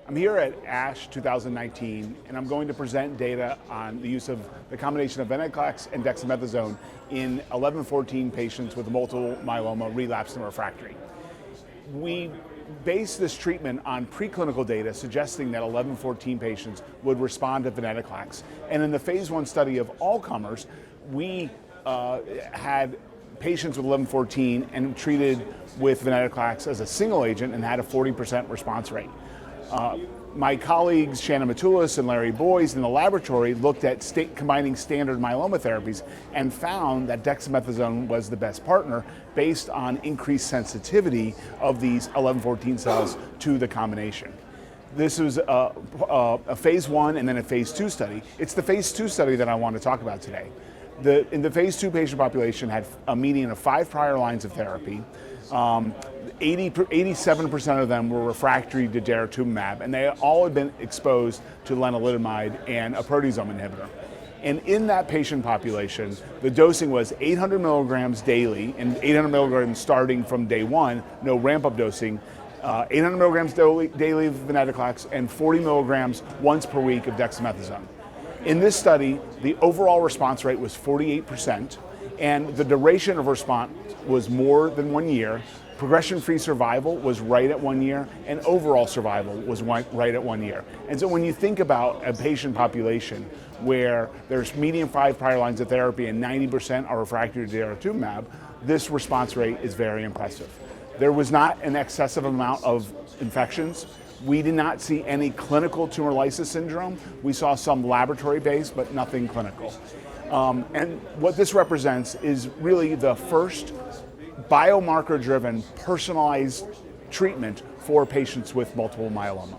I'm here at ASH 2019, and I'm going to present data on the use of the combination of venetoclax and dexamethasone in 1114 patients with multiple myeloma, relapsed and refractory. We based this treatment on preclinical data suggesting that 1114 patients would respond to venetoclax. And in the phase 1 study of all comers, we had patients with 1114 and treated with venetoclax as a single agent and had a 40% response rate. My colleagues Shannon Matulis and Larry Boyes in the laboratory looked at combining standard myeloma therapies and found that dexamethasone was the best partner based on increased sensitivity of these 1114 cells to the combination. This was a phase 1 and then a phase 2 study. It's the phase 2 study that I want to talk about today. In the phase 2 patient population had a median of 5 prior lines of therapy. 87% of them were refractory to daratumumab, and they all had been exposed to lenalidomide and a proteasome inhibitor. And in that patient population, the dosing was 800 milligrams daily, and 800 milligrams starting from day 1, no ramp-up dosing, 800 milligrams daily of venetoclax, and 40 milligrams once per week of dexamethasone. In this study, the overall response rate was 48%, and the duration of response was more than 1 year. Progression-free survival was right at 1 year, and overall survival was right at 1 year. And so when you think about a patient population where there's median 5 prior lines of therapy and 90% are refractory to daratumumab, this response rate is very impressive. There was not an excessive amount of infections. We did not see any clinical tumor lysis syndrome. We saw some laboratory-based, but nothing clinical. And what this represents is really the first biomarker-driven, personalized treatment for patients with multiple myeloma.